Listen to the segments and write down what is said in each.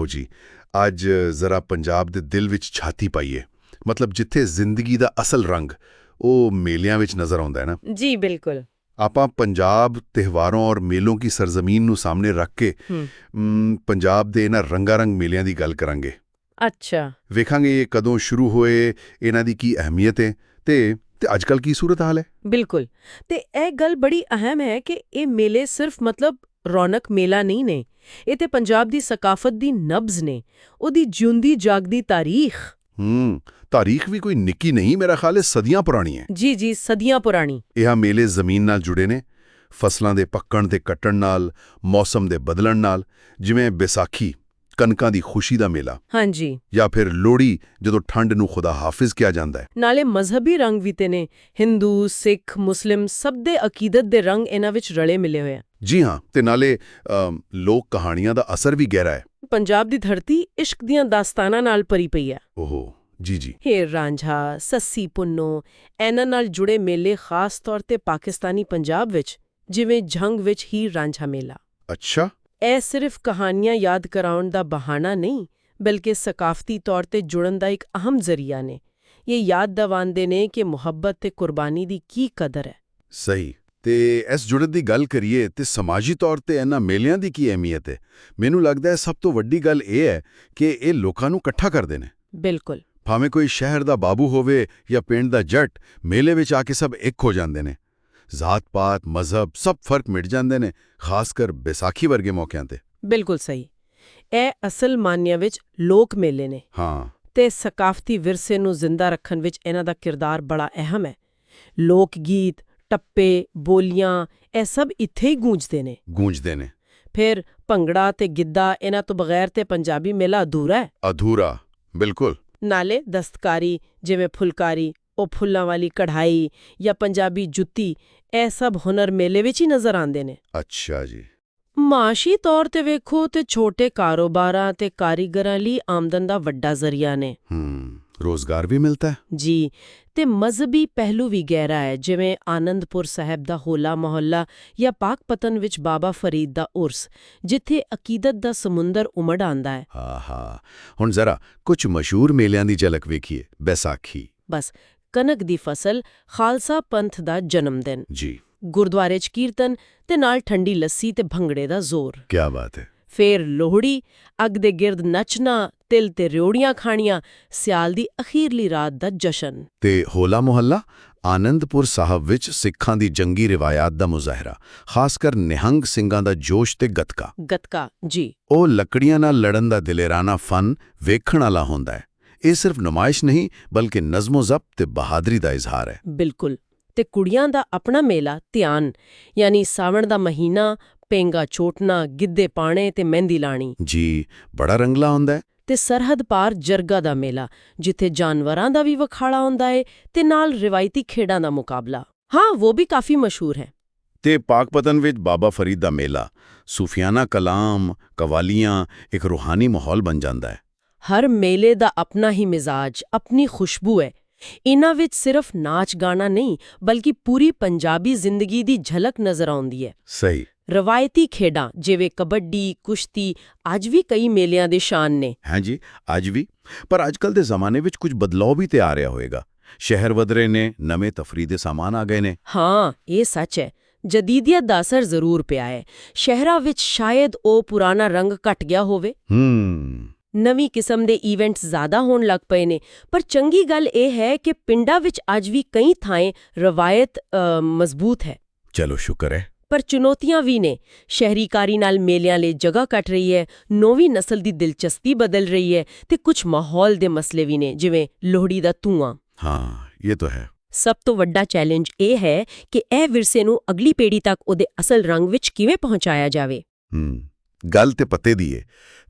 ਆਓ ਜੀ ਅੱਜ ਜ਼ਰਾ ਪੰਜਾਬ ਦੇ ਦਿਲ ਵਿੱਚ ਛਾਤੀ ਪਾਈਏ ਮਤਲਬ ਜਿੱਥੇ ਜ਼ਿੰਦਗੀ ਦਾ ਅਸਲ ਰੰਗ ਉਹ ਮੇਲਿਆਂ ਵਿੱਚ ਨਜ਼ਰ ਆਉਂਦਾ ਹੈ ਨਾ ਜੀ ਬਿਲਕੁਲ ਆਪਾਂ ਪੰਜਾਬ ਤਿਉਹਾਰਾਂ ਔਰ ਮੇਲੋਂ ਕੀ ਸਰਜ਼ਮੀਨ ਨੂੰ ਸਾਹਮਣੇ ਰੱਖ ਕੇ ਪੰਜਾਬ ਦੇ ਇਹਨਾਂ ਰੰਗਾਰੰਗ ਮੇਲਿਆਂ ਦੀ ਗੱਲ ਕਰਾਂਗੇ ਅੱਛਾ ਵੇਖਾਂਗੇ ਇਹ ਕਦੋਂ ਸ਼ੁਰੂ ਹੋਏ ਇਹਨਾਂ ਦੀ ਕੀ ਅਹਿਮੀਅਤ ਹੈ ਤੇ ਅੱਜਕੱਲ ਕੀ ਸੂਰਤ ਹਾਲ ਹੈ ਬਿਲਕੁਲ ਤੇ ਇਹ ਗੱਲ ਬੜੀ ਅਹਿਮ ਹੈ ਕਿ ਇਹ ਮੇਲੇ ਸਿਰਫ ਮਤਲਬ ਰੌਣਕ ਮੇਲਾ ਨਹੀਂ ਨੇ ਇਹ ਤੇ ਪੰਜਾਬ ਦੀ ਸਕਾਫਤ ਦੀ ਨਬਜ਼ ਨੇ ਉਹਦੀ ਜਿਉਂਦੀ ਜਾਗਦੀ ਤਾਰੀਖ ਤਾਰੀਖ ਵੀ ਕੋਈ ਨਿੱਕੀ ਨਹੀਂ ਮੇਰਾ ਖਿਆਲ ਹੈ ਸਦੀਆਂ ਪੁਰਾਣੀ ਹੈ ਜੀ ਸਦੀਆਂ ਪੁਰਾਣੀ ਇਹ ਮੇਲੇ ਜ਼ਮੀਨ ਨਾਲ ਜੁੜੇ ਨੇ ਫਸਲਾਂ ਦੇ ਪੱਕਣ ਤੇ ਕੱਟਣ ਨਾਲ ਮੌਸਮ ਦੇ ਬਦਲਣ ਨਾਲ ਜਿਵੇਂ ਵਿਸਾਖੀ ਕਣਕਾਂ ਦੀ ਖੁਸ਼ੀ ਦਾ ਮੇਲਾ ਹਾਂਜੀ ਜਾਂ ਫਿਰ ਲੋਹੜੀ ਜਦੋਂ ਠੰਡ ਨੂੰ ਖੁਦਾ ਹਾਫਿਜ਼ ਕਿਹਾ ਜਾਂਦਾ ਹੈ ਨਾਲੇ ਮਜ਼ਹਬੀ ਰੰਗ ਵੀ ਤੇ ਨੇ ਹਿੰਦੂ ਸਿੱਖ ਮੁਸਲਿਮ ਸਭ ਦੇ ਅਕੀਦਤ ਦੇ ਰੰਗ ਇਹਨਾਂ ਵਿੱਚ ਰਲੇ ਮਿਲੇ ਹੋਏ ਆ ਜੀ ਹਾਂ ਤੇ ਨਾਲੇ ਲੋਕ ਕਹਾਣੀਆਂ ਦਾ ਅਸਰ ਵੀ ਗਹਿਰਾ ਹੈ ਪੰਜਾਬ ਦੀ ਧਰਤੀ ਇਸ਼ਕ ਦੀਆਂ ਦਾਸਤਾਨਾਂ ਨਾਲ ਭਰੀ ਪਈ ਹੈ ਓਹੋ ਜੀ ਹੀਰ ਰਾਂਝਾ ਸੱਸੀ ਪੁੰਨੋ ਇਹਨਾਂ ਨਾਲ ਜੁੜੇ ਮੇਲੇ ਖਾਸ ਤੌਰ ਤੇ ਪਾਕਿਸਤਾਨੀ ਪੰਜਾਬ ਵਿੱਚ ਜਿਵੇਂ ਝੰਗ ਵਿੱਚ ਹੀਰ ਰਾਂਝਾ ਮੇਲਾ ਅੱਛਾ ਇਹ ਸਿਰਫ ਕਹਾਣੀਆਂ ਯਾਦ ਕਰਾਉਣ ਦਾ ਬਹਾਨਾ ਨਹੀਂ ਬਲਕਿ ਸਕਾਫਤੀ ਤੌਰ ਤੇ ਜੁੜਨ ਦਾ ਇੱਕ ਅਹਿਮ ਜ਼ਰੀਆ ਨੇ ਇਹ ਯਾਦ ਦਿਵਾਉਂਦੇ ਨੇ ਕਿ ਮੁਹੱਬਤ ਤੇ ਕੁਰਬਾਨੀ ਦੀ ਕੀ ਕਦਰ ਹੈ ਸਹੀ ਤੇ ਇਸ ਜੁੜਤ ਦੀ ਗੱਲ ਕਰੀਏ ਤੇ ਸਮਾਜੀ ਤੌਰ ਤੇ ਇਹਨਾਂ ਮੇਲਿਆਂ ਦੀ ਕੀ ਅਹਿਮੀਅਤ ਹੈ ਮੈਨੂੰ ਲੱਗਦਾ ਹੈ ਸਭ ਤੋਂ ਵੱਡੀ ਗੱਲ ਇਹ ਹੈ ਕਿ ਇਹ ਲੋਕਾਂ ਨੂੰ ਇਕੱਠਾ ਕਰਦੇ ਨੇ ਬਿਲਕੁਲ ਭਾਵੇਂ ਕੋਈ ਸ਼ਹਿਰ ਦਾ ਬਾਬੂ ਹੋਵੇ ਜਾਂ ਪਿੰਡ ਦਾ ਜੱਟ ਮੇਲੇ ਵਿੱਚ ਆ ਕੇ ਸਭ ਇੱਕ ਹੋ ਜਾਂਦੇ ਨੇ ਜ਼ਾਤ-ਪਾਤ ਮਜ਼ਹਬ ਸਭ ਫਰਕ ਮਿਟ ਜਾਂਦੇ ਨੇ ਖਾਸ ਕਰ ਵਿਸਾਖੀ ਵਰਗੇ ਮੌਕਿਆਂ ਤੇ ਬਿਲਕੁਲ ਸਹੀ ਇਹ ਅਸਲ ਮਾਨਿਆ ਵਿੱਚ ਲੋਕ ਮੇਲੇ ਨੇ ਹਾਂ ਤੇ ਸਕਾਫਤੀ ਵਿਰਸੇ ਨੂੰ ਜ਼ਿੰਦਾ ਰੱਖਣ ਵਿੱਚ ਇਹਨਾਂ ਦਾ ਕਿਰਦਾਰ ਬੜਾ ਅਹਿਮ ਹੈ ਲੋਕ ਗੀਤ ਟੱਪੇ ਬੋਲੀਆਂ ਇਹ ਸਭ ਇੱਥੇ ਹੀ ਗੂੰਜਦੇ ਨੇ ਫਿਰ ਭੰਗੜਾ ਤੇ ਗਿੱਧਾ ਇਹਨਾਂ ਤੋਂ ਬਗੈਰ ਤੇ ਪੰਜਾਬੀ ਮੇਲਾ ਅਧੂਰਾ ਬਿਲਕੁਲ ਨਾਲੇ ਦਸਤਕਾਰੀ ਜਿਵੇਂ ਫੁਲਕਾਰੀ ਉਹ ਫੁੱਲਾਂ ਵਾਲੀ ਕਢਾਈ ਜਾਂ ਪੰਜਾਬੀ ਜੁੱਤੀ ਇਹ ਸਭ ਹੁਨਰ ਮੇਲੇ ਵਿੱਚ ਹੀ ਨਜ਼ਰ ਆਉਂਦੇ ਨੇ ਅੱਛਾ ਜੀ ਮਾਸ਼ੀ ਤੌਰ ਤੇ ਵੇਖੋ ਤੇ ਛੋਟੇ ਕਾਰੋਬਾਰਾਂ ਤੇ ਕਾਰੀਗਰਾਂ ਲਈ ਆਮਦਨ ਦਾ ਵੱਡਾ ਜ਼ਰੀਆ ਨੇ ਰੋਜ਼ਗਾਰ ਵੀ ਮਿਲਦਾ ਹੈ ਜੀ ਤੇ ਮਜ਼ਹਬੀ ਪਹਿਲੂ ਵੀ ਗਹਿਰਾ ਹੈ ਜਿਵੇਂ ਆਨੰਦਪੁਰ ਸਾਹਿਬ ਦਾ ਹੋਲਾ ਮੁਹੱਲਾ ਜਾਂ ਪਾਕਪਤਨ ਵਿੱਚ ਬਾਬਾ ਫਰੀਦ ਦਾ ਉਰਸ ਜਿੱਥੇ ਅਕੀਦਤ ਦਾ ਸਮੁੰਦਰ ਉਮੜ ਆਂਦਾ ਹੈ ਹੁਣ ਜ਼ਰਾ ਕੁਝ ਮਸ਼ਹੂਰ ਮੇਲਿਆਂ ਦੀ ਝਲਕ ਵੇਖੀਏ ਵਿਸਾਖੀ ਬਸ ਕਣਕ ਦੀ ਫਸਲ ਖਾਲਸਾ ਪੰਥ ਦਾ ਜਨਮ ਦਿਨ ਜੀ ਗੁਰਦੁਆਰੇ 'ਚ ਕੀਰਤਨ ਤੇ ਨਾਲ ਠੰਡੀ ਲੱਸੀ ਤੇ ਭੰਗੜੇ ਦਾ ਜ਼ੋਰ ਕੀ ਬਾਤ ਹੈ ਫੇਰ ਲੋਹੜੀ ਅੱਗ ਦੇ ਗਿਰਦ ਨੱਚਣਾ ਤਿਲ ਤੇ ਰਿਉੜੀਆਂ ਖਾਣੀਆਂ ਸਿਆਲ ਦੀ ਅਖੀਰਲੀ ਰਾਤ ਦਾ ਜਸ਼ਨ ਤੇ ਹੋਲਾ ਮੁਹੱਲਾ ਆਨੰਦਪੁਰ ਸਾਹਿਬ ਵਿੱਚ ਸਿੱਖਾਂ ਦੀ ਜੰਗੀ ਰਿਵਾਇਤ ਦਾ ਮੁਜ਼ਾਹਰਾ ਖਾਸ ਕਰ ਨਿਹੰਗ ਸਿੰਘਾਂ ਦਾ ਜੋਸ਼ ਤੇ ਗੱਤਕਾ ਜੀ ਉਹ ਲੱਕੜੀਆਂ ਨਾਲ ਲੜਨ ਦਾ ਦਿਲੇਰਾਨਾ ਫਨ ਵੇਖਣ ਵਾਲਾ ਹੁੰਦਾ ਹੈ ਇਹ ਸਿਰਫ ਨੁਮਾਇਸ਼ ਨਹੀਂ ਬਲਕਿ ਨਜ਼ਮੋ-ਜ਼ਬਤ ਤੇ ਬਹਾਦਰੀ ਦਾ ਇਜ਼ਹਾਰ ਹੈ ਬਿਲਕੁਲ ਤੇ ਕੁੜੀਆਂ ਦਾ ਆਪਣਾ ਮੇਲਾ ਧਿਆਨ ਯਾਨੀ ਸਾਵਣ ਦਾ ਮਹੀਨਾ ਪੇਂਗਾ ਚੋਟਣਾ ਗਿੱਧੇ ਪਾਣੇ ਤੇ ਮਹਿੰਦੀ ਲਾਣੀ ਜੀ ਬੜਾ ਰੰਗਲਾ ਹੁੰਦਾ ਹੈ ਤੇ ਸਰਹੱਦ ਪਾਰ ਜਰਗਾ ਦਾ ਮੇਲਾ ਜਿੱਥੇ ਜਾਨਵਰਾਂ ਦਾ ਵੀ ਵਖਾੜਾ ਹੁੰਦਾ ਹੈ ਤੇ ਨਾਲ ਰਿਵਾਇਤੀ ਖੇਡਾਂ ਦਾ ਮੁਕਾਬਲਾ ਉਹ ਵੀ ਕਾਫੀ ਮਸ਼ਹੂਰ ਹੈ ਤੇ ਪਾਕਪਤਨ ਵਿੱਚ ਬਾਬਾ ਫਰੀਦ ਦਾ ਮੇਲਾ ਸੂਫੀਆਨਾ ਕਲਾਮ ਕਵਾਲੀਆਂ ਇੱਕ ਰੂਹਾਨੀ ਮਾਹੌਲ ਬਣ ਜਾਂਦਾ ਹੈ ਹਰ ਮੇਲੇ ਦਾ ਆਪਣਾ ਹੀ ਮਿਜ਼ਾਜ ਆਪਣੀ ਖੁਸ਼ਬੂ ਹੈ ਇਹਨਾਂ ਵਿੱਚ ਸਿਰਫ ਨਾਚ ਗਾਣਾ ਨਹੀਂ ਬਲਕਿ ਪੂਰੀ ਪੰਜਾਬੀ ਜ਼ਿੰਦਗੀ ਦੀ ਝਲਕ ਨਜ਼ਰ ਆਉਂਦੀ ਹੈ ਸਹੀ ਰਵਾਇਤੀ ਖੇਡਾਂ ਜਿਵੇਂ ਕਬੱਡੀ ਕੁਸ਼ਤੀ ਅੱਜ ਵੀ ਕਈ ਮੇਲਿਆਂ ਦੇ ਸ਼ਾਨ ਨੇ ਹਾਂਜੀ ਅੱਜ ਵੀ ਪਰ ਅੱਜਕੱਲ ਦੇ ਜ਼ਮਾਨੇ ਵਿੱਚ ਕੁਝ ਬਦਲਾਅ ਵੀ ਤੇ ਆ ਰਿਹਾ ਹੋਵੇਗਾ ਸ਼ਹਿਰ ਵਧ ਰਹੇ ਨੇ ਨਵੇਂ ਤਫਰੀਹ ਦੇ ਸਾਮਾਨ ਆ ਗਏ ਨੇ ਇਹ ਸੱਚ ਹੈ ਜਦੀਦੀਅਤ ਦਾ ਅਸਰ ਜ਼ਰੂਰ ਪਿਆ ਹੈ ਸ਼ਹਿਰਾਂ ਵਿੱਚ ਸ਼ਾਇਦ ਉਹ ਪੁਰਾਣਾ ਰੰਗ ਘਟ ਗਿਆ ਹੋਵੇ ਨਵੀਂ ਕਿਸਮ ਦੇ ਇਵੈਂਟਸ ਜ਼ਿਆਦਾ ਹੋਣ ਲੱਗ ਪਏ ਨੇ ਪਰ ਚੰਗੀ ਗੱਲ ਇਹ ਹੈ ਕਿ ਪਿੰਡਾਂ ਵਿੱਚ ਅੱਜ ਵੀ ਕਈ ਥਾਂ ਰਵਾਇਤ ਮਜ਼ਬੂਤ ਹੈ ਚਲੋ ਸ਼ੁਕਰ ਹੈ ਪਰ ਚੁਣੌਤੀਆਂ ਵੀ ਨੇ ਸ਼ਹਿਰੀਕਾਰੀ ਨਾਲ ਮੇਲਿਆਂ ਲਈ ਜਗ੍ਹਾ ਘਟ ਰਹੀ ਹੈ ਨੌਵੀਂ ਨਸਲ ਦੀ ਦਿਲਚਸਪੀ ਬਦਲ ਰਹੀ ਹੈ ਤੇ ਕੁਝ ਮਾਹੌਲ ਦੇ ਮਸਲੇ ਵੀ ਨੇ ਜਿਵੇਂ ਲੋਹੜੀ ਦਾ ਧੂਆਂ ਇਹ ਤਾਂ ਹੈ ਸਭ ਤੋਂ ਵੱਡਾ ਚੈਲੰਜ ਇਹ ਹੈ ਕਿ ਇਹ ਵਿਰਸੇ ਨੂੰ ਅਗਲੀ ਪੀੜ੍ਹੀ ਤੱਕ ਉਹਦੇ ਅਸਲ ਰੰਗ ਵਿੱਚ ਕਿਵੇਂ ਪਹੁੰਚਾਇਆ ਜਾਵੇ ਗੱਲ ਤੇ ਪਤੇ ਦੀ ਏ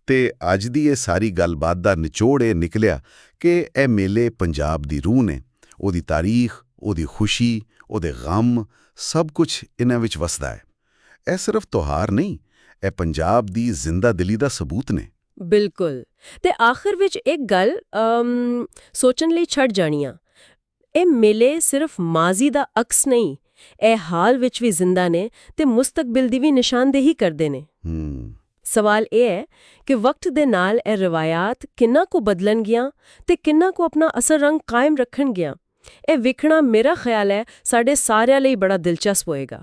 ਤੇ ਅੱਜ ਦੀ ਇਹ ਸਾਰੀ ਗੱਲਬਾਤ ਦਾ ਨਿਚੋੜ ਇਹ ਨਿਕਲਿਆ ਕਿ ਇਹ ਮੇਲੇ ਪੰਜਾਬ ਦੀ ਰੂਹ ਨੇ ਉਹਦੀ ਤਾਰੀਖ ਉਹਦੀ ਖੁਸ਼ੀ ਉਹਦੇ ਗਮ ਸਭ ਕੁਝ ਇਹਨਾਂ ਵਿੱਚ ਵਸਦਾ ਹੈ ਇਹ ਸਿਰਫ ਤਿਉਹਾਰ ਨਹੀਂ ਇਹ ਪੰਜਾਬ ਦੀ ਜ਼ਿੰਦਾ ਦਿਲੀ ਦਾ ਸਬੂਤ ਨੇ ਬਿਲਕੁਲ ਤੇ ਆਖਿਰ ਵਿੱਚ ਇੱਕ ਗੱਲ ਸੋਚਣ ਲਈ ਛੱਡ ਜਾਣੀਆਂ ਇਹ ਮੇਲੇ ਸਿਰਫ ਮਾਜ਼ੀ ਦਾ ਅਕਸ ਨਹੀਂ ਇਹ ਹਾਲ ਵਿੱਚ ਵੀ ਜ਼ਿੰਦਾ ਨੇ ਤੇ ਮੁਸਤਕਬਲ ਦੀ ਵੀ ਨਿਸ਼ਾਨਦੇਹੀ ਕਰਦੇ ਨੇ ਸਵਾਲ ਇਹ ਹੈ ਕਿ ਵਕਤ ਦੇ ਨਾਲ ਇਹ ਰਵਾਇਤ ਕਿੰਨਾ ਕੁ ਬਦਲਣਗੀਆਂ ਤੇ ਕਿੰਨਾ ਕੁ ਆਪਣਾ ਅਸਰ ਰੰਗ ਕਾਇਮ ਰੱਖਣਗੀਆਂ। ਇਹ ਵੇਖਣਾ ਮੇਰਾ ਖਿਆਲ ਹੈ ਸਾਡੇ ਸਾਰਿਆਂ ਲਈ ਬੜਾ ਦਿਲਚਸਪ ਹੋਏਗਾ।